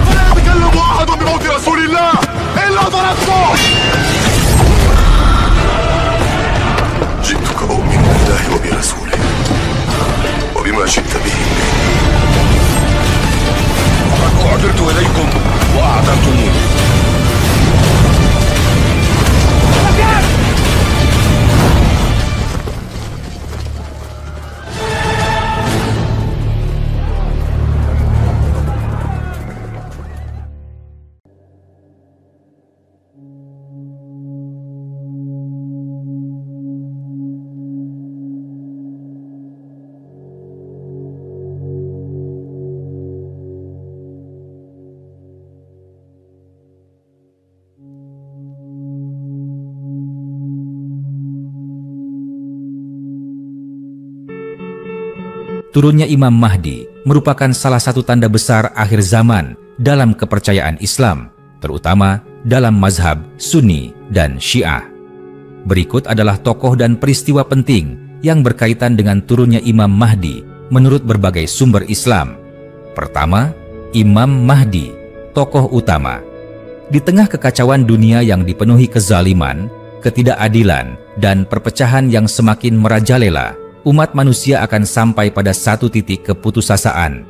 ولا يتكلم أحد بموت رسول الله إلا ضربته. جئتك أؤمن بالله وبرسوله وبما شئت به. وقد أعذرت إليكم وأعذرتموني. Turunnya Imam Mahdi merupakan salah satu tanda besar akhir zaman dalam kepercayaan Islam, terutama dalam mazhab Sunni dan Syiah. Berikut adalah tokoh dan peristiwa penting yang berkaitan dengan turunnya Imam Mahdi menurut berbagai sumber Islam. Pertama, Imam Mahdi, tokoh utama. Di tengah kekacauan dunia yang dipenuhi kezaliman, ketidakadilan, dan perpecahan yang semakin merajalela, umat manusia akan sampai pada satu titik keputusasaan.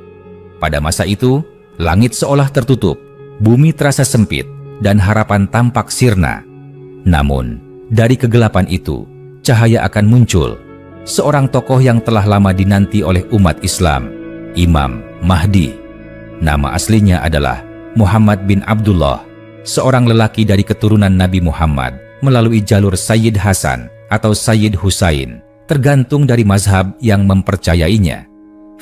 Pada masa itu, langit seolah tertutup, bumi terasa sempit, dan harapan tampak sirna. Namun, dari kegelapan itu, cahaya akan muncul. Seorang tokoh yang telah lama dinanti oleh umat Islam, Imam Mahdi. Nama aslinya adalah Muhammad bin Abdullah, seorang lelaki dari keturunan Nabi Muhammad melalui jalur Sayyid Hasan atau Sayyid Husain, tergantung dari mazhab yang mempercayainya.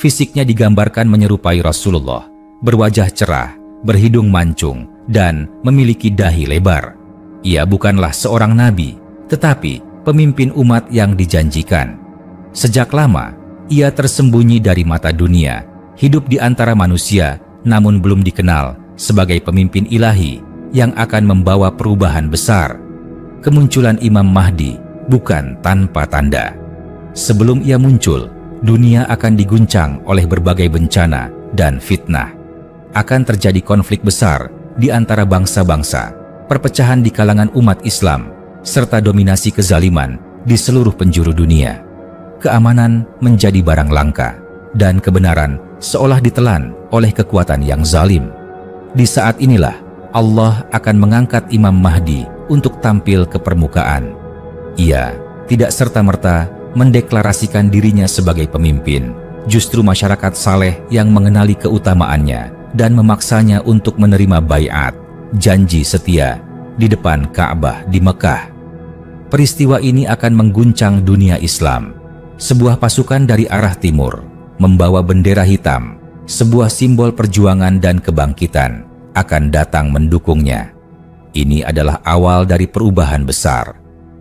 Fisiknya digambarkan menyerupai Rasulullah, berwajah cerah, berhidung mancung, dan memiliki dahi lebar. Ia bukanlah seorang nabi, tetapi pemimpin umat yang dijanjikan. Sejak lama, ia tersembunyi dari mata dunia, hidup di antara manusia, namun belum dikenal sebagai pemimpin ilahi yang akan membawa perubahan besar. Kemunculan Imam Mahdi bukan tanpa tanda. Sebelum ia muncul, dunia akan diguncang oleh berbagai bencana dan fitnah. Akan terjadi konflik besar di antara bangsa-bangsa, perpecahan di kalangan umat Islam, serta dominasi kezaliman di seluruh penjuru dunia. Keamanan menjadi barang langka, dan kebenaran seolah ditelan oleh kekuatan yang zalim. Di saat inilah, Allah akan mengangkat Imam Mahdi untuk tampil ke permukaan. Ia tidak serta-merta mendeklarasikan dirinya sebagai pemimpin. Justru masyarakat saleh yang mengenali keutamaannya dan memaksanya untuk menerima baiat, janji setia, di depan Ka'bah di Mekah. Peristiwa ini akan mengguncang dunia Islam. Sebuah pasukan dari arah timur, membawa bendera hitam, sebuah simbol perjuangan dan kebangkitan, akan datang mendukungnya. Ini adalah awal dari perubahan besar.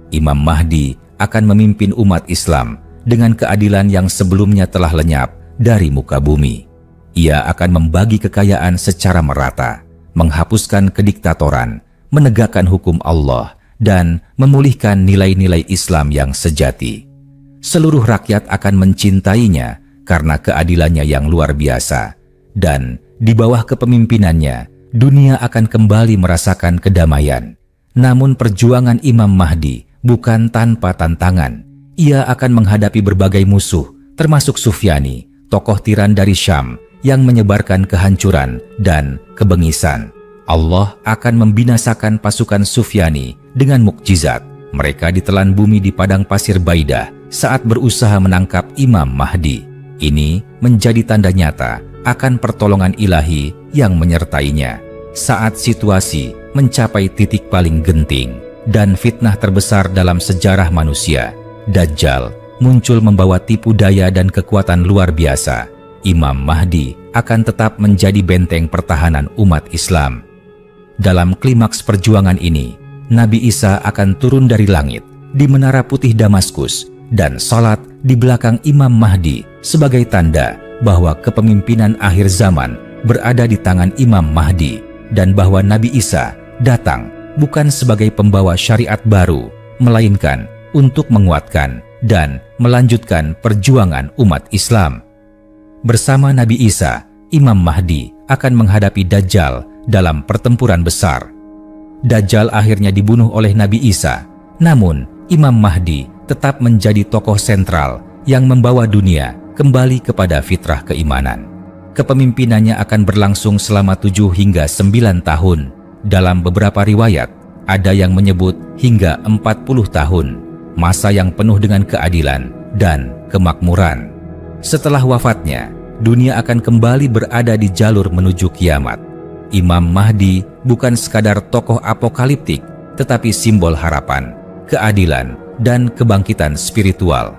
Imam Mahdi akan memimpin umat Islam dengan keadilan yang sebelumnya telah lenyap dari muka bumi. Ia akan membagi kekayaan secara merata, menghapuskan kediktatoran, menegakkan hukum Allah, dan memulihkan nilai-nilai Islam yang sejati. Seluruh rakyat akan mencintainya karena keadilannya yang luar biasa, dan di bawah kepemimpinannya, dunia akan kembali merasakan kedamaian. Namun perjuangan Imam Mahdi bukan tanpa tantangan. Ia akan menghadapi berbagai musuh, termasuk Sufyani, tokoh tiran dari Syam yang menyebarkan kehancuran dan kebengisan. Allah akan membinasakan pasukan Sufyani dengan mukjizat. Mereka ditelan bumi di padang pasir Baidah saat berusaha menangkap Imam Mahdi. Ini menjadi tanda nyata akan pertolongan ilahi yang menyertainya saat situasi mencapai titik paling genting dan fitnah terbesar dalam sejarah manusia. Dajjal muncul membawa tipu daya dan kekuatan luar biasa. Imam Mahdi akan tetap menjadi benteng pertahanan umat Islam. Dalam klimaks perjuangan ini, Nabi Isa akan turun dari langit di Menara Putih Damaskus dan salat di belakang Imam Mahdi sebagai tanda bahwa kepemimpinan akhir zaman berada di tangan Imam Mahdi dan bahwa Nabi Isa datang bukan sebagai pembawa syariat baru, melainkan untuk menguatkan dan melanjutkan perjuangan umat Islam. bersama Nabi Isa, Imam Mahdi akan menghadapi Dajjal dalam pertempuran besar. Dajjal akhirnya dibunuh oleh Nabi Isa, namun Imam Mahdi tetap menjadi tokoh sentral yang membawa dunia kembali kepada fitrah keimanan. Kepemimpinannya akan berlangsung selama 7 hingga 9 tahun. Dalam beberapa riwayat, ada yang menyebut hingga 40 tahun, masa yang penuh dengan keadilan dan kemakmuran. Setelah wafatnya, dunia akan kembali berada di jalur menuju kiamat. Imam Mahdi bukan sekadar tokoh apokaliptik, tetapi simbol harapan, keadilan, dan kebangkitan spiritual.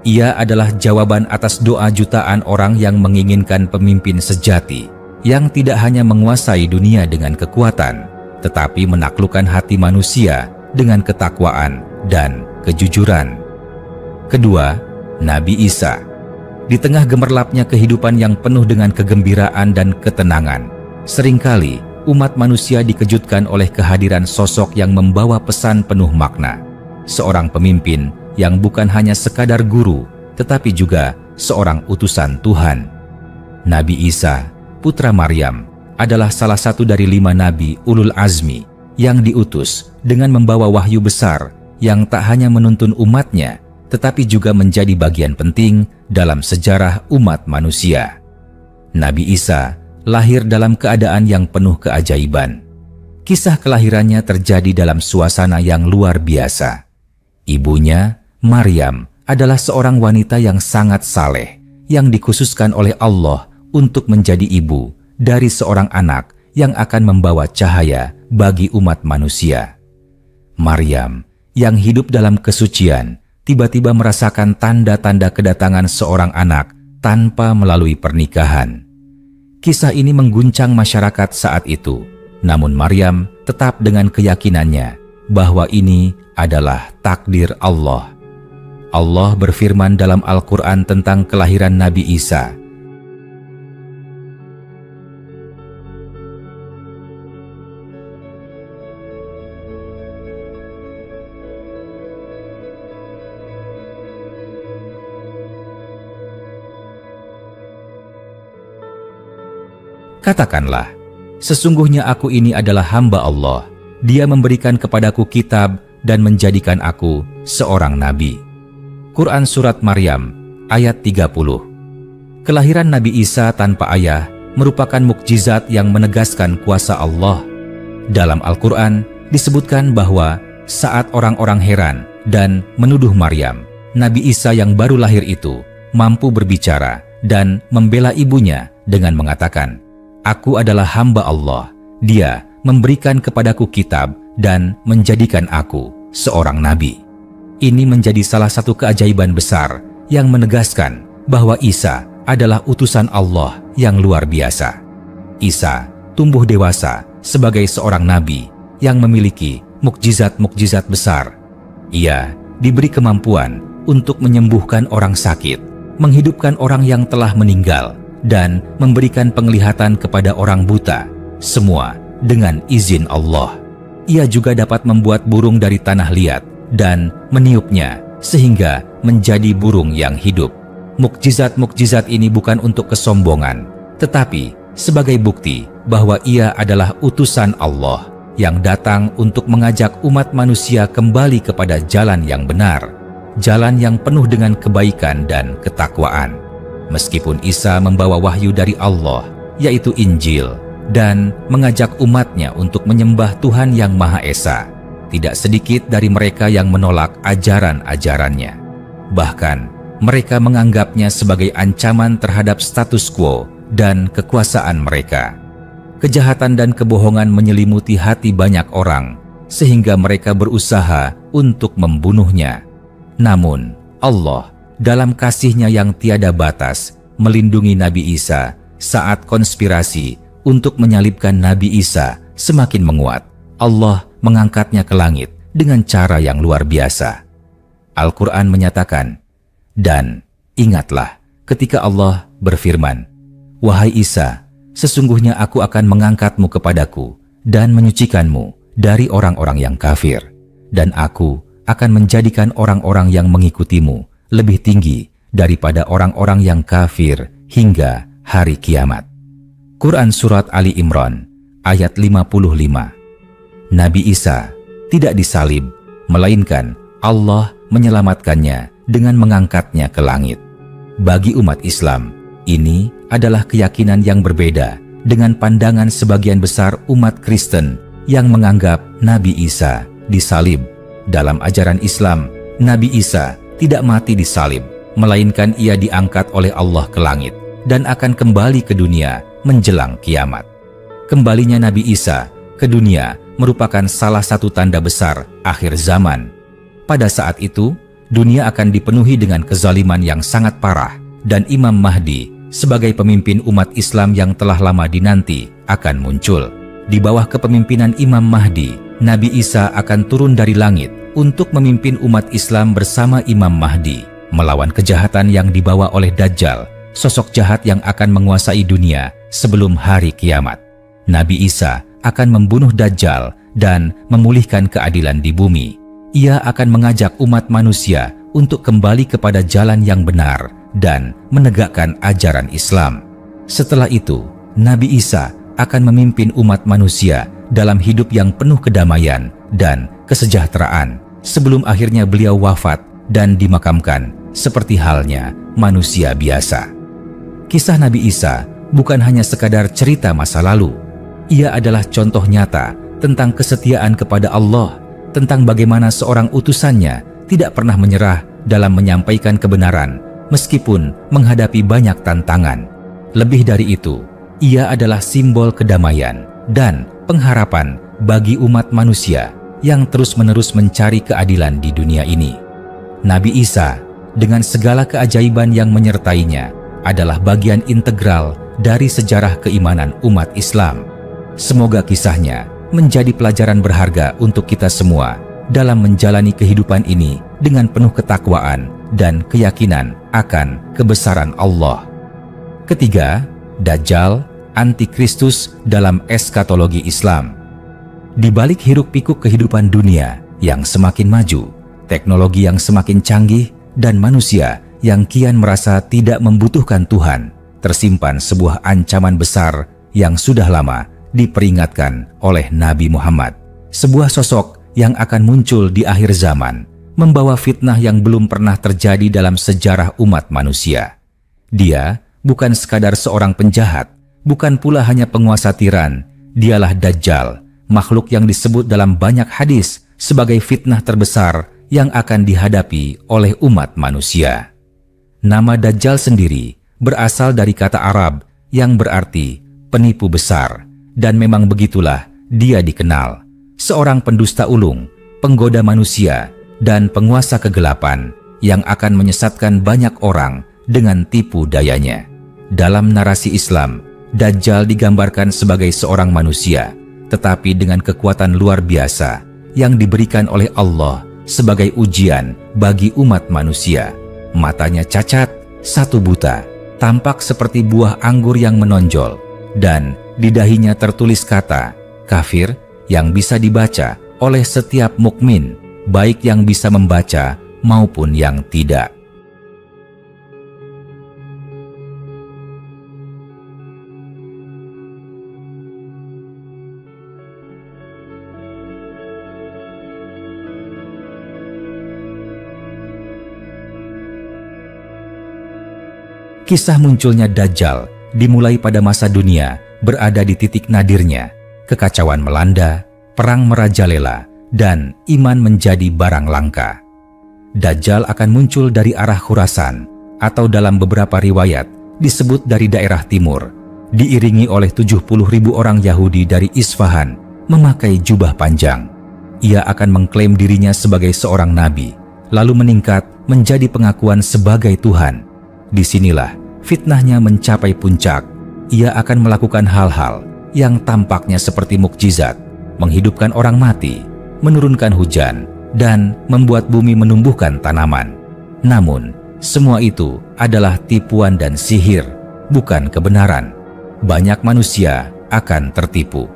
Ia adalah jawaban atas doa jutaan orang yang menginginkan pemimpin sejati, yang tidak hanya menguasai dunia dengan kekuatan, tetapi menaklukkan hati manusia dengan ketakwaan dan kejujuran. Kedua, Nabi Isa. Di tengah gemerlapnya kehidupan yang penuh dengan kegembiraan dan ketenangan, seringkali umat manusia dikejutkan oleh kehadiran sosok yang membawa pesan penuh makna. Seorang pemimpin yang bukan hanya sekadar guru, tetapi juga seorang utusan Tuhan. Nabi Isa, putra Maryam, adalah salah satu dari 5 nabi ulul azmi yang diutus dengan membawa wahyu besar yang tak hanya menuntun umatnya, tetapi juga menjadi bagian penting dalam sejarah umat manusia. Nabi Isa lahir dalam keadaan yang penuh keajaiban. Kisah kelahirannya terjadi dalam suasana yang luar biasa. Ibunya, Maryam, adalah seorang wanita yang sangat saleh, yang dikhususkan oleh Allah untuk menjadi ibu dari seorang anak yang akan membawa cahaya bagi umat manusia. Maryam, yang hidup dalam kesucian, tiba-tiba merasakan tanda-tanda kedatangan seorang anak tanpa melalui pernikahan. Kisah ini mengguncang masyarakat saat itu, namun Maryam tetap dengan keyakinannya bahwa ini adalah takdir Allah. Allah berfirman dalam Al-Quran tentang kelahiran Nabi Isa. Katakanlah, sesungguhnya aku ini adalah hamba Allah. Dia memberikan kepadaku kitab dan menjadikan aku seorang nabi. Quran Surat Maryam ayat 30. Kelahiran Nabi Isa tanpa ayah merupakan mukjizat yang menegaskan kuasa Allah. Dalam Al-Quran disebutkan bahwa saat orang-orang heran dan menuduh Maryam, Nabi Isa yang baru lahir itu mampu berbicara dan membela ibunya dengan mengatakan, "Aku adalah hamba Allah. Dia memberikan kepadaku kitab dan menjadikan aku seorang nabi." Ini menjadi salah satu keajaiban besar yang menegaskan bahwa Isa adalah utusan Allah yang luar biasa. Isa tumbuh dewasa sebagai seorang nabi yang memiliki mukjizat-mukjizat besar. Ia diberi kemampuan untuk menyembuhkan orang sakit, menghidupkan orang yang telah meninggal, dan memberikan penglihatan kepada orang buta, semua dengan izin Allah. Ia juga dapat membuat burung dari tanah liat dan meniupnya sehingga menjadi burung yang hidup. Mukjizat-mukjizat ini bukan untuk kesombongan, tetapi sebagai bukti bahwa ia adalah utusan Allah yang datang untuk mengajak umat manusia kembali kepada jalan yang benar, jalan yang penuh dengan kebaikan dan ketakwaan. Meskipun Isa membawa wahyu dari Allah, yaitu Injil, dan mengajak umatnya untuk menyembah Tuhan yang Maha Esa, tidak sedikit dari mereka yang menolak ajaran-ajarannya. Bahkan, mereka menganggapnya sebagai ancaman terhadap status quo dan kekuasaan mereka. Kejahatan dan kebohongan menyelimuti hati banyak orang, sehingga mereka berusaha untuk membunuhnya. Namun, Allah dalam kasih-Nya yang tiada batas melindungi Nabi Isa saat konspirasi untuk menyalibkan Nabi Isa semakin menguat. Allah mengangkatnya ke langit dengan cara yang luar biasa. Al-Quran menyatakan, "Dan ingatlah ketika Allah berfirman, 'Wahai Isa, sesungguhnya aku akan mengangkatmu kepadaku dan menyucikanmu dari orang-orang yang kafir, dan aku akan menjadikan orang-orang yang mengikutimu lebih tinggi daripada orang-orang yang kafir hingga hari kiamat. Quran Surat Ali Imran ayat 55. Nabi Isa tidak disalib, melainkan Allah menyelamatkannya dengan mengangkatnya ke langit. Bagi umat Islam, ini adalah keyakinan yang berbeda dengan pandangan sebagian besar umat Kristen yang menganggap Nabi Isa disalib. Dalam ajaran Islam, Nabi Isa tidak mati disalib, melainkan ia diangkat oleh Allah ke langit dan akan kembali ke dunia menjelang kiamat. Kembalinya Nabi Isa ke dunia merupakan salah satu tanda besar akhir zaman. Pada saat itu, dunia akan dipenuhi dengan kezaliman yang sangat parah dan Imam Mahdi sebagai pemimpin umat Islam yang telah lama dinanti akan muncul. Di bawah kepemimpinan Imam Mahdi, Nabi Isa akan turun dari langit untuk memimpin umat Islam bersama Imam Mahdi melawan kejahatan yang dibawa oleh Dajjal, sosok jahat yang akan menguasai dunia sebelum hari kiamat. Nabi Isa akan membunuh Dajjal dan memulihkan keadilan di bumi. Ia akan mengajak umat manusia untuk kembali kepada jalan yang benar dan menegakkan ajaran Islam. Setelah itu, Nabi Isa akan memimpin umat manusia dalam hidup yang penuh kedamaian dan kesejahteraan sebelum akhirnya beliau wafat dan dimakamkan seperti halnya manusia biasa. Kisah Nabi Isa bukan hanya sekadar cerita masa lalu. Ia adalah contoh nyata tentang kesetiaan kepada Allah, tentang bagaimana seorang utusannya tidak pernah menyerah dalam menyampaikan kebenaran meskipun menghadapi banyak tantangan. Lebih dari itu, ia adalah simbol kedamaian dan pengharapan bagi umat manusia yang terus-menerus mencari keadilan di dunia ini. Nabi Isa dengan segala keajaiban yang menyertainya adalah bagian integral dari sejarah keimanan umat Islam. Semoga kisahnya menjadi pelajaran berharga untuk kita semua dalam menjalani kehidupan ini dengan penuh ketakwaan dan keyakinan akan kebesaran Allah. Ketiga, Dajjal, Antikristus dalam eskatologi Islam. Di balik hiruk-pikuk kehidupan dunia yang semakin maju, teknologi yang semakin canggih, dan manusia yang kian merasa tidak membutuhkan Tuhan, tersimpan sebuah ancaman besar yang sudah lama diperingatkan oleh Nabi Muhammad. Sebuah sosok yang akan muncul di akhir zaman, membawa fitnah yang belum pernah terjadi dalam sejarah umat manusia. Dia bukan sekadar seorang penjahat, bukan pula hanya penguasa tiran. Dialah Dajjal, makhluk yang disebut dalam banyak hadis sebagai fitnah terbesar yang akan dihadapi oleh umat manusia. Nama Dajjal sendiri berasal dari kata Arab yang berarti penipu besar, dan memang begitulah dia dikenal. Seorang pendusta ulung, penggoda manusia, dan penguasa kegelapan yang akan menyesatkan banyak orang dengan tipu dayanya. Dalam narasi Islam, Dajjal digambarkan sebagai seorang manusia, tetapi dengan kekuatan luar biasa yang diberikan oleh Allah sebagai ujian bagi umat manusia. Matanya cacat, satu buta, tampak seperti buah anggur yang menonjol, dan di dahinya tertulis kata kafir yang bisa dibaca oleh setiap mukmin, baik yang bisa membaca maupun yang tidak. Kisah munculnya Dajjal dimulai pada masa dunia berada di titik nadirnya. Kekacauan melanda, perang merajalela, dan iman menjadi barang langka. Dajjal akan muncul dari arah Khurasan, atau dalam beberapa riwayat disebut dari daerah timur, diiringi oleh 70.000 orang Yahudi dari Isfahan memakai jubah panjang. Ia akan mengklaim dirinya sebagai seorang nabi, lalu meningkat menjadi pengakuan sebagai Tuhan. Disinilah fitnahnya mencapai puncak. Ia akan melakukan hal-hal yang tampaknya seperti mukjizat, menghidupkan orang mati, menurunkan hujan, dan membuat bumi menumbuhkan tanaman. Namun, semua itu adalah tipuan dan sihir, bukan kebenaran. Banyak manusia akan tertipu.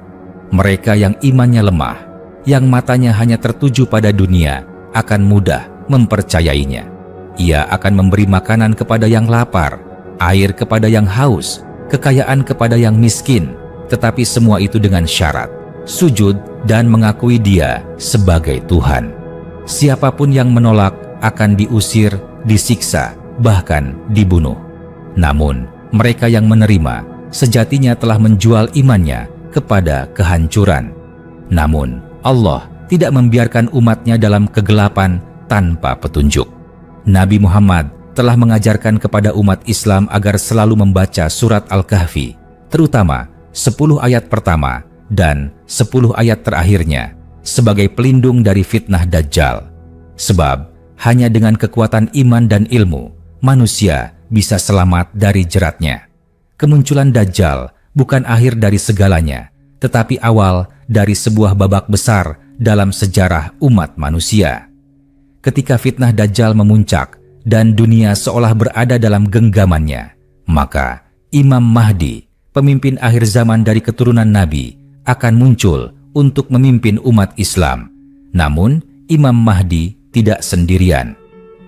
Mereka yang imannya lemah, yang matanya hanya tertuju pada dunia, akan mudah mempercayainya. Ia akan memberi makanan kepada yang lapar, air kepada yang haus, kekayaan kepada yang miskin, tetapi semua itu dengan syarat sujud dan mengakui Dia sebagai Tuhan. Siapapun yang menolak akan diusir, disiksa, bahkan dibunuh. Namun, mereka yang menerima sejatinya telah menjual imannya kepada kehancuran. Namun, Allah tidak membiarkan umatnya dalam kegelapan tanpa petunjuk. Nabi Muhammad telah mengajarkan kepada umat Islam agar selalu membaca surat Al-Kahfi, terutama 10 ayat pertama dan 10 ayat terakhirnya, sebagai pelindung dari fitnah Dajjal. Sebab, hanya dengan kekuatan iman dan ilmu, manusia bisa selamat dari jeratnya. Kemunculan Dajjal bukan akhir dari segalanya, tetapi awal dari sebuah babak besar dalam sejarah umat manusia. Ketika fitnah Dajjal memuncak dan dunia seolah berada dalam genggamannya, maka Imam Mahdi, pemimpin akhir zaman dari keturunan Nabi, akan muncul untuk memimpin umat Islam. Namun, Imam Mahdi tidak sendirian.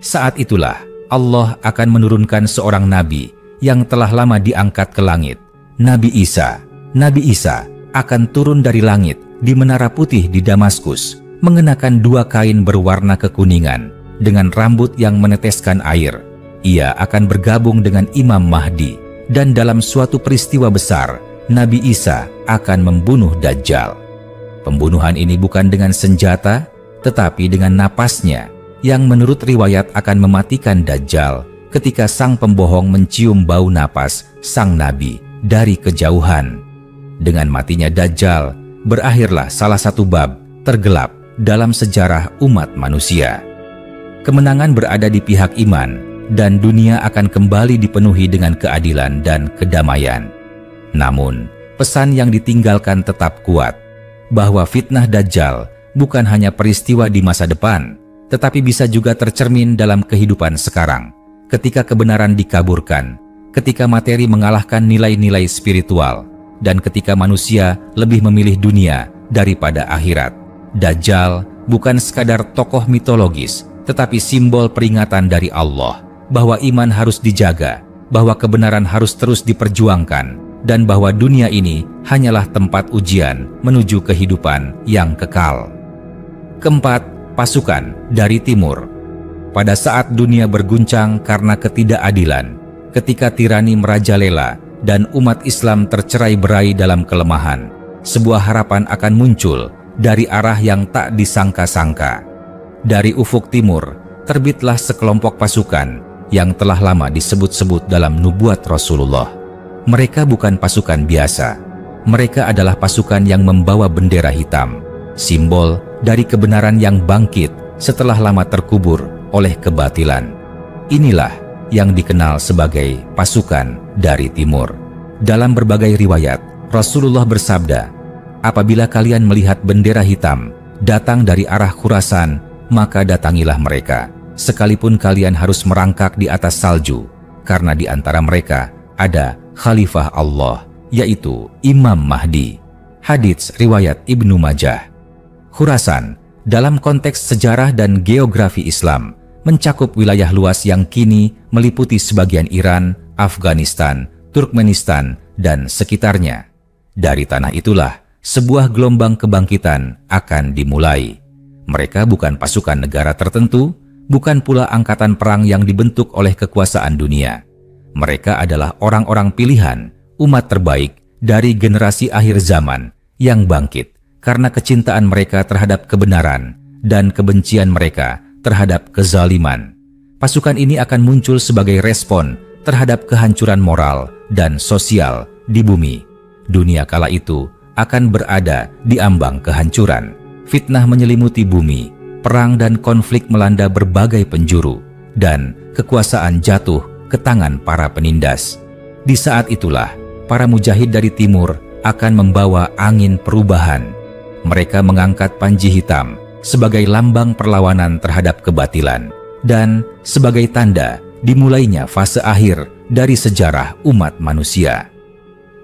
Saat itulah Allah akan menurunkan seorang nabi yang telah lama diangkat ke langit, Nabi Isa. Nabi Isa akan turun dari langit di Menara Putih di Damaskus, mengenakan 2 kain berwarna kekuningan dengan rambut yang meneteskan air. Ia akan bergabung dengan Imam Mahdi, dan dalam suatu peristiwa besar, Nabi Isa akan membunuh Dajjal. Pembunuhan ini bukan dengan senjata, tetapi dengan napasnya, yang menurut riwayat akan mematikan Dajjal ketika sang pembohong mencium bau napas sang Nabi dari kejauhan. Dengan matinya Dajjal, berakhirlah salah satu bab tergelap dalam sejarah umat manusia. Kemenangan berada di pihak iman, dan dunia akan kembali dipenuhi dengan keadilan dan kedamaian. Namun, pesan yang ditinggalkan tetap kuat, bahwa fitnah Dajjal bukan hanya peristiwa di masa depan, tetapi bisa juga tercermin dalam kehidupan sekarang, ketika kebenaran dikaburkan, ketika materi mengalahkan nilai-nilai spiritual, dan ketika manusia lebih memilih dunia daripada akhirat. Dajjal bukan sekadar tokoh mitologis, tetapi simbol peringatan dari Allah, bahwa iman harus dijaga, bahwa kebenaran harus terus diperjuangkan, dan bahwa dunia ini hanyalah tempat ujian menuju kehidupan yang kekal. Keempat, pasukan dari timur. Pada saat dunia berguncang karena ketidakadilan, ketika tirani merajalela dan umat Islam tercerai-berai dalam kelemahan, sebuah harapan akan muncul dari arah yang tak disangka-sangka. Dari ufuk timur, terbitlah sekelompok pasukan yang telah lama disebut-sebut dalam nubuat Rasulullah. Mereka bukan pasukan biasa. Mereka adalah pasukan yang membawa bendera hitam, simbol dari kebenaran yang bangkit setelah lama terkubur oleh kebatilan. Inilah yang dikenal sebagai pasukan dari timur. Dalam berbagai riwayat, Rasulullah bersabda, "Apabila kalian melihat bendera hitam datang dari arah Khurasan, maka datangilah mereka, sekalipun kalian harus merangkak di atas salju, karena di antara mereka ada Khalifah Allah, yaitu Imam Mahdi." Hadits riwayat Ibnu Majah. Khurasan, dalam konteks sejarah dan geografi Islam, mencakup wilayah luas yang kini meliputi sebagian Iran, Afghanistan, Turkmenistan, dan sekitarnya. Dari tanah itulah sebuah gelombang kebangkitan akan dimulai. Mereka bukan pasukan negara tertentu, bukan pula angkatan perang yang dibentuk oleh kekuasaan dunia. Mereka adalah orang-orang pilihan, umat terbaik dari generasi akhir zaman yang bangkit karena kecintaan mereka terhadap kebenaran dan kebencian mereka terhadap kezaliman. Pasukan ini akan muncul sebagai respon terhadap kehancuran moral dan sosial di bumi. Dunia kala itu akan berada di ambang kehancuran. Fitnah menyelimuti bumi, perang dan konflik melanda berbagai penjuru, dan kekuasaan jatuh ke tangan para penindas. Di saat itulah, para mujahid dari timur akan membawa angin perubahan. Mereka mengangkat panji hitam sebagai lambang perlawanan terhadap kebatilan dan sebagai tanda dimulainya fase akhir dari sejarah umat manusia.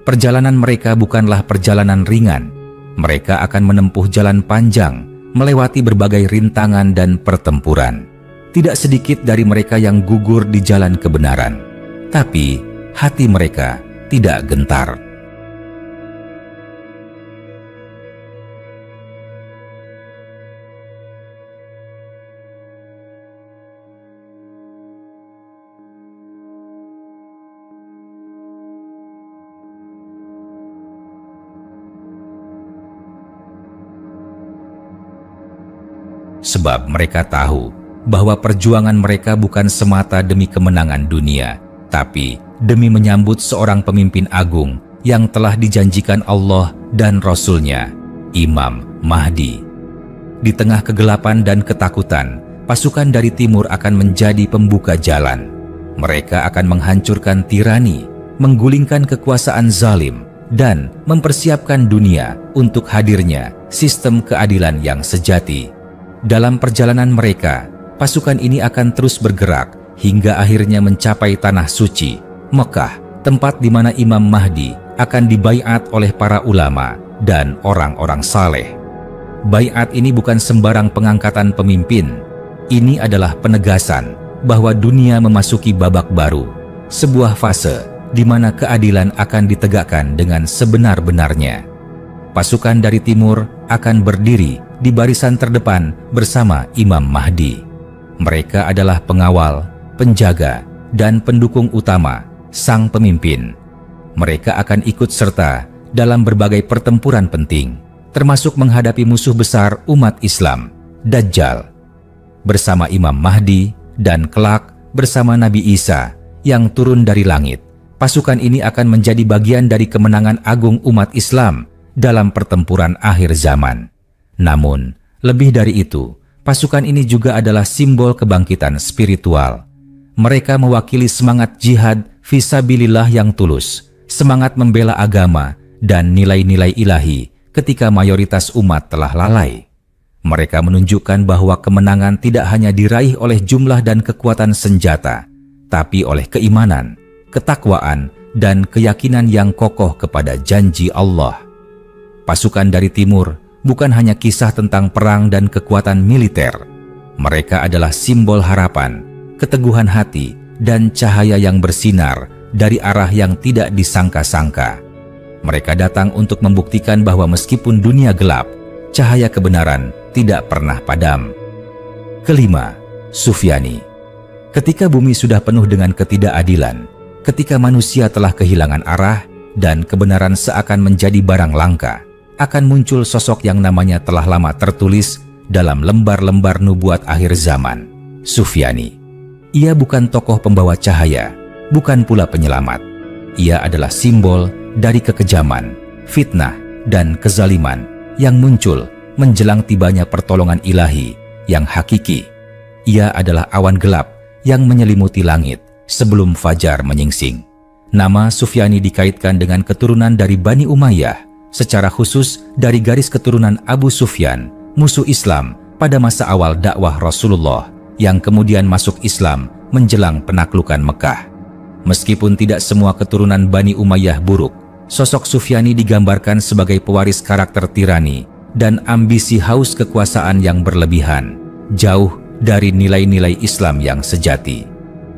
Perjalanan mereka bukanlah perjalanan ringan. Mereka akan menempuh jalan panjang, melewati berbagai rintangan dan pertempuran. Tidak sedikit dari mereka yang gugur di jalan kebenaran. Tapi hati mereka tidak gentar. Sebab mereka tahu bahwa perjuangan mereka bukan semata demi kemenangan dunia, tapi demi menyambut seorang pemimpin agung yang telah dijanjikan Allah dan Rasul-Nya, Imam Mahdi. Di tengah kegelapan dan ketakutan, pasukan dari timur akan menjadi pembuka jalan. Mereka akan menghancurkan tirani, menggulingkan kekuasaan zalim, dan mempersiapkan dunia untuk hadirnya sistem keadilan yang sejati. Dalam perjalanan mereka, pasukan ini akan terus bergerak hingga akhirnya mencapai tanah suci, Mekah, tempat di mana Imam Mahdi akan dibaiat oleh para ulama dan orang-orang saleh. Baiat ini bukan sembarang pengangkatan pemimpin. Ini adalah penegasan bahwa dunia memasuki babak baru, sebuah fase di mana keadilan akan ditegakkan dengan sebenar-benarnya. Pasukan dari timur akan berdiri di barisan terdepan bersama Imam Mahdi. Mereka adalah pengawal, penjaga, dan pendukung utama sang pemimpin. Mereka akan ikut serta dalam berbagai pertempuran penting, termasuk menghadapi musuh besar umat Islam, Dajjal. Bersama Imam Mahdi dan kelak bersama Nabi Isa yang turun dari langit, pasukan ini akan menjadi bagian dari kemenangan agung umat Islam dalam pertempuran akhir zaman. Namun, lebih dari itu, pasukan ini juga adalah simbol kebangkitan spiritual. Mereka mewakili semangat jihad fisabilillah yang tulus, semangat membela agama, dan nilai-nilai ilahi ketika mayoritas umat telah lalai. Mereka menunjukkan bahwa kemenangan tidak hanya diraih oleh jumlah dan kekuatan senjata, tapi oleh keimanan, ketakwaan, dan keyakinan yang kokoh kepada janji Allah. Pasukan dari timur bukan hanya kisah tentang perang dan kekuatan militer. Mereka adalah simbol harapan, keteguhan hati, dan cahaya yang bersinar dari arah yang tidak disangka-sangka. Mereka datang untuk membuktikan bahwa meskipun dunia gelap, cahaya kebenaran tidak pernah padam. Kelima, Sufyani. Ketika bumi sudah penuh dengan ketidakadilan, ketika manusia telah kehilangan arah dan kebenaran seakan menjadi barang langka, akan muncul sosok yang namanya telah lama tertulis dalam lembar-lembar nubuat akhir zaman, Sufyani. Ia bukan tokoh pembawa cahaya, bukan pula penyelamat. Ia adalah simbol dari kekejaman, fitnah, dan kezaliman yang muncul menjelang tibanya pertolongan ilahi yang hakiki. Ia adalah awan gelap yang menyelimuti langit sebelum fajar menyingsing. Nama Sufyani dikaitkan dengan keturunan dari Bani Umayyah, secara khusus dari garis keturunan Abu Sufyan, musuh Islam pada masa awal dakwah Rasulullah, yang kemudian masuk Islam menjelang penaklukan Mekah. Meskipun tidak semua keturunan Bani Umayyah buruk, sosok Sufyani digambarkan sebagai pewaris karakter tirani dan ambisi haus kekuasaan yang berlebihan, jauh dari nilai-nilai Islam yang sejati.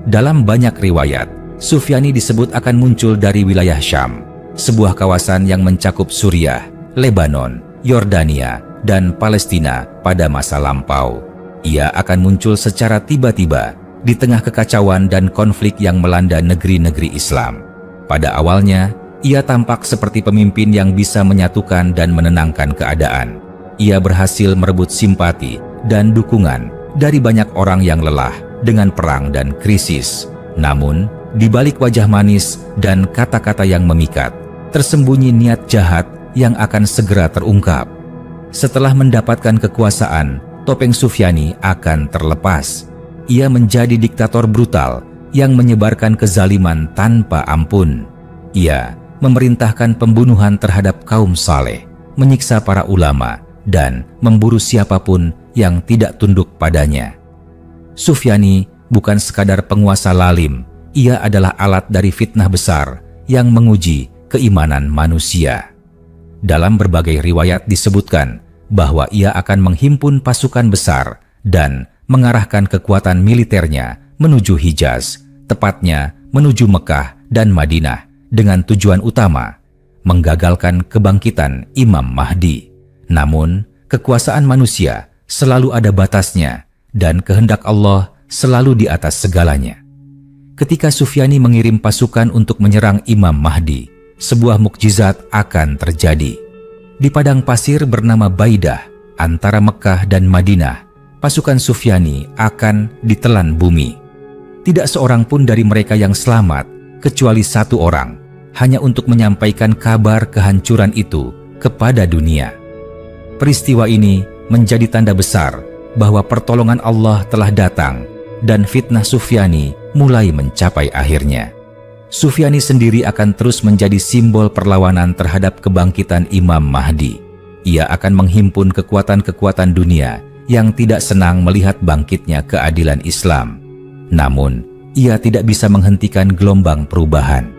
Dalam banyak riwayat, Sufyani disebut akan muncul dari wilayah Syam, sebuah kawasan yang mencakup Suriah, Lebanon, Yordania, dan Palestina pada masa lampau. Ia akan muncul secara tiba-tiba di tengah kekacauan dan konflik yang melanda negeri-negeri Islam. Pada awalnya, ia tampak seperti pemimpin yang bisa menyatukan dan menenangkan keadaan. Ia berhasil merebut simpati dan dukungan dari banyak orang yang lelah dengan perang dan krisis. Namun, di balik wajah manis dan kata-kata yang memikat, tersembunyi niat jahat yang akan segera terungkap. Setelah mendapatkan kekuasaan, topeng Sufyani akan terlepas. Ia menjadi diktator brutal yang menyebarkan kezaliman tanpa ampun. Ia memerintahkan pembunuhan terhadap kaum saleh, menyiksa para ulama, dan memburu siapapun yang tidak tunduk padanya. Sufyani bukan sekadar penguasa lalim, ia adalah alat dari fitnah besar yang menguji keimanan manusia. Dalam berbagai riwayat disebutkan bahwa ia akan menghimpun pasukan besar dan mengarahkan kekuatan militernya menuju Hijaz, tepatnya menuju Mekah dan Madinah dengan tujuan utama menggagalkan kebangkitan Imam Mahdi. Namun, kekuasaan manusia selalu ada batasnya dan kehendak Allah selalu di atas segalanya. Ketika Sufyani mengirim pasukan untuk menyerang Imam Mahdi, sebuah mukjizat akan terjadi. Di padang pasir bernama Baidah antara Mekah dan Madinah, pasukan Sufyani akan ditelan bumi. Tidak seorang pun dari mereka yang selamat, kecuali satu orang, hanya untuk menyampaikan kabar kehancuran itu kepada dunia. Peristiwa ini menjadi tanda besar bahwa pertolongan Allah telah datang dan fitnah Sufyani mulai mencapai akhirnya. Sufyani sendiri akan terus menjadi simbol perlawanan terhadap kebangkitan Imam Mahdi. Ia akan menghimpun kekuatan-kekuatan dunia yang tidak senang melihat bangkitnya keadilan Islam. Namun, ia tidak bisa menghentikan gelombang perubahan.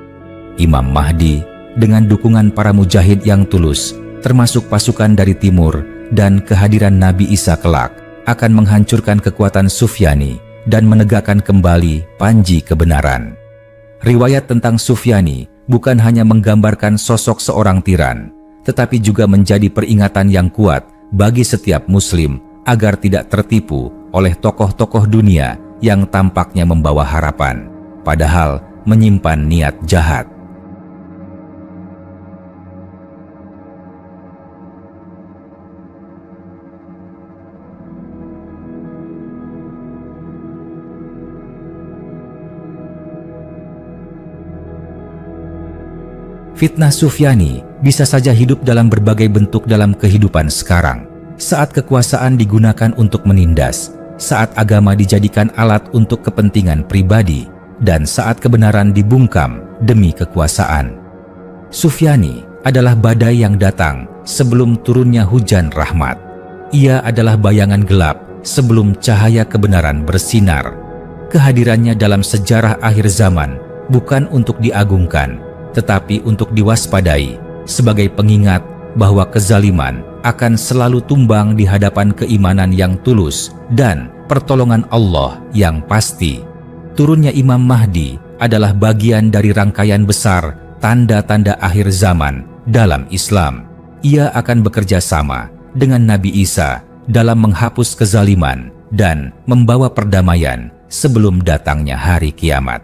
Imam Mahdi dengan dukungan para mujahid yang tulus, termasuk pasukan dari timur dan kehadiran Nabi Isa kelak, akan menghancurkan kekuatan Sufyani dan menegakkan kembali panji kebenaran. Riwayat tentang Sufyani bukan hanya menggambarkan sosok seorang tiran, tetapi juga menjadi peringatan yang kuat bagi setiap muslim agar tidak tertipu oleh tokoh-tokoh dunia yang tampaknya membawa harapan, padahal menyimpan niat jahat. Fitnah Sufyani bisa saja hidup dalam berbagai bentuk dalam kehidupan sekarang. Saat kekuasaan digunakan untuk menindas, saat agama dijadikan alat untuk kepentingan pribadi, dan saat kebenaran dibungkam demi kekuasaan. Sufyani adalah badai yang datang sebelum turunnya hujan rahmat. Ia adalah bayangan gelap sebelum cahaya kebenaran bersinar. Kehadirannya dalam sejarah akhir zaman bukan untuk diagungkan, tetapi untuk diwaspadai sebagai pengingat bahwa kezaliman akan selalu tumbang di hadapan keimanan yang tulus dan pertolongan Allah yang pasti. Turunnya Imam Mahdi adalah bagian dari rangkaian besar tanda-tanda akhir zaman dalam Islam. Ia akan bekerja sama dengan Nabi Isa dalam menghapus kezaliman dan membawa perdamaian sebelum datangnya hari kiamat.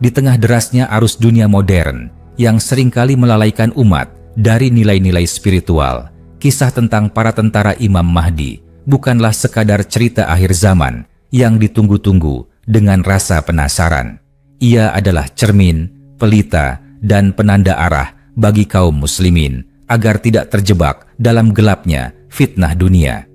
Di tengah derasnya arus dunia modern yang seringkali melalaikan umat dari nilai-nilai spiritual, kisah tentang para tentara Imam Mahdi bukanlah sekadar cerita akhir zaman yang ditunggu-tunggu dengan rasa penasaran. Ia adalah cermin, pelita, dan penanda arah bagi kaum muslimin agar tidak terjebak dalam gelapnya fitnah dunia.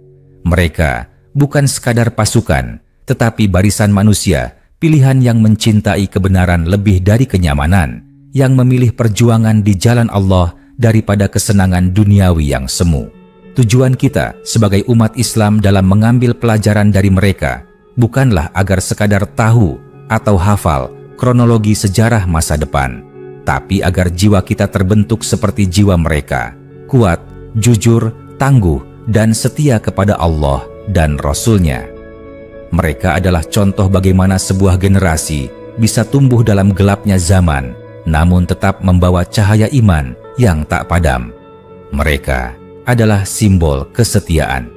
Mereka bukan sekadar pasukan, tetapi barisan manusia, pilihan yang mencintai kebenaran lebih dari kenyamanan, yang memilih perjuangan di jalan Allah daripada kesenangan duniawi yang semu. Tujuan kita sebagai umat Islam dalam mengambil pelajaran dari mereka bukanlah agar sekadar tahu atau hafal kronologi sejarah masa depan, tapi agar jiwa kita terbentuk seperti jiwa mereka, kuat, jujur, tangguh, dan setia kepada Allah dan Rasul-Nya. Mereka adalah contoh bagaimana sebuah generasi bisa tumbuh dalam gelapnya zaman, namun tetap membawa cahaya iman yang tak padam. Mereka adalah simbol kesetiaan.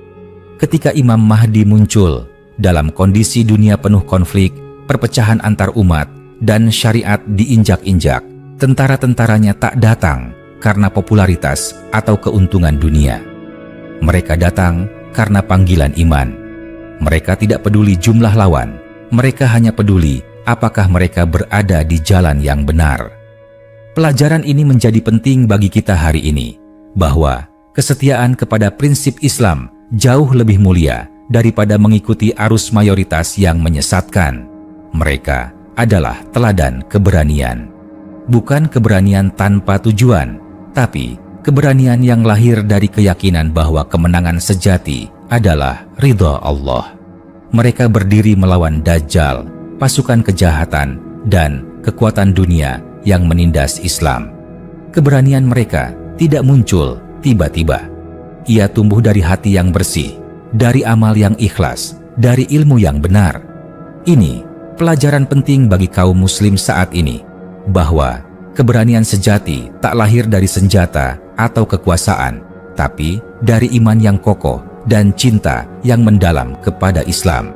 Ketika Imam Mahdi muncul dalam kondisi dunia penuh konflik, perpecahan antar umat, dan syariat diinjak-injak, tentara-tentaranya tak datang karena popularitas atau keuntungan dunia. Mereka datang karena panggilan iman. Mereka tidak peduli jumlah lawan, mereka hanya peduli apakah mereka berada di jalan yang benar. Pelajaran ini menjadi penting bagi kita hari ini, bahwa kesetiaan kepada prinsip Islam jauh lebih mulia daripada mengikuti arus mayoritas yang menyesatkan. Mereka adalah teladan keberanian. Bukan keberanian tanpa tujuan, tapi keberanian yang lahir dari keyakinan bahwa kemenangan sejati adalah ridha Allah. Mereka berdiri melawan Dajjal, pasukan kejahatan, dan kekuatan dunia yang menindas Islam. Keberanian mereka tidak muncul tiba-tiba. Ia tumbuh dari hati yang bersih, dari amal yang ikhlas, dari ilmu yang benar. Ini pelajaran penting bagi kaum muslim saat ini, bahwa keberanian sejati tak lahir dari senjata atau kekuasaan, tapi dari iman yang kokoh dan cinta yang mendalam kepada Islam.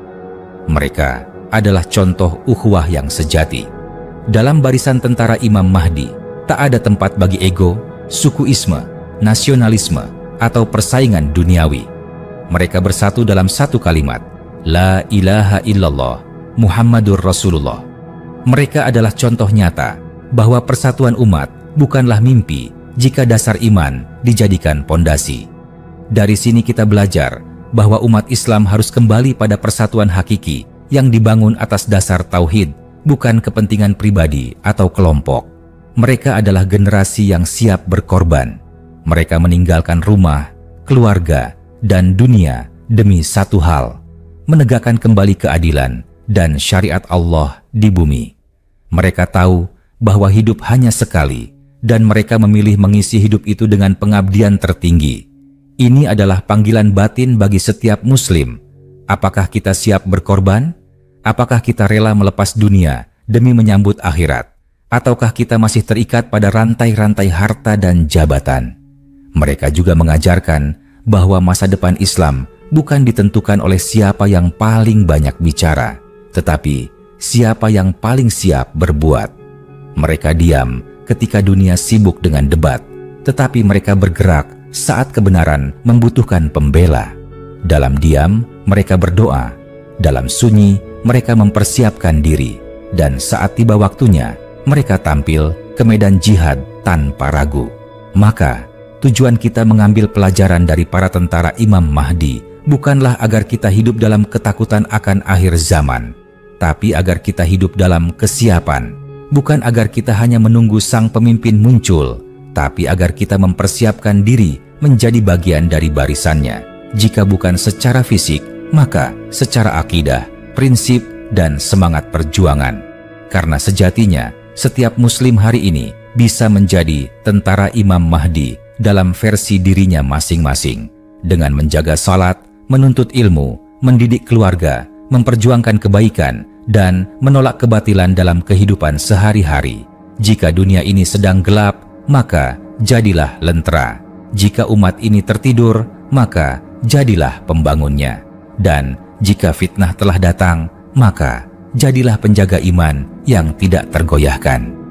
Mereka adalah contoh ukhuwah yang sejati. Dalam barisan tentara Imam Mahdi, tak ada tempat bagi ego, sukuisme, nasionalisme, atau persaingan duniawi. Mereka bersatu dalam satu kalimat, La ilaha illallah, Muhammadur Rasulullah. Mereka adalah contoh nyata bahwa persatuan umat bukanlah mimpi jika dasar iman dijadikan pondasi. Dari sini kita belajar bahwa umat Islam harus kembali pada persatuan hakiki yang dibangun atas dasar tauhid, bukan kepentingan pribadi atau kelompok. Mereka adalah generasi yang siap berkorban. Mereka meninggalkan rumah, keluarga, dan dunia demi satu hal, menegakkan kembali keadilan dan syariat Allah di bumi. Mereka tahu bahwa hidup hanya sekali, dan mereka memilih mengisi hidup itu dengan pengabdian tertinggi. Ini adalah panggilan batin bagi setiap muslim. Apakah kita siap berkorban? Apakah kita rela melepas dunia demi menyambut akhirat? Ataukah kita masih terikat pada rantai-rantai harta dan jabatan? Mereka juga mengajarkan bahwa masa depan Islam bukan ditentukan oleh siapa yang paling banyak bicara, tetapi siapa yang paling siap berbuat. Mereka diam ketika dunia sibuk dengan debat, tetapi mereka bergerak saat kebenaran membutuhkan pembela. Dalam diam, mereka berdoa. Dalam sunyi, mereka mempersiapkan diri. Dan saat tiba waktunya, mereka tampil ke medan jihad tanpa ragu. Maka, tujuan kita mengambil pelajaran dari para tentara Imam Mahdi bukanlah agar kita hidup dalam ketakutan akan akhir zaman, tapi agar kita hidup dalam kesiapan. Bukan agar kita hanya menunggu sang pemimpin muncul, tapi agar kita mempersiapkan diri menjadi bagian dari barisannya. Jika bukan secara fisik, maka secara akidah, prinsip, dan semangat perjuangan. Karena sejatinya, setiap muslim hari ini bisa menjadi tentara Imam Mahdi dalam versi dirinya masing-masing, dengan menjaga salat, menuntut ilmu, mendidik keluarga, memperjuangkan kebaikan, dan menolak kebatilan dalam kehidupan sehari-hari. Jika dunia ini sedang gelap, maka jadilah lentera. Jika umat ini tertidur, maka jadilah pembangunnya. Dan jika fitnah telah datang, maka jadilah penjaga iman yang tidak tergoyahkan.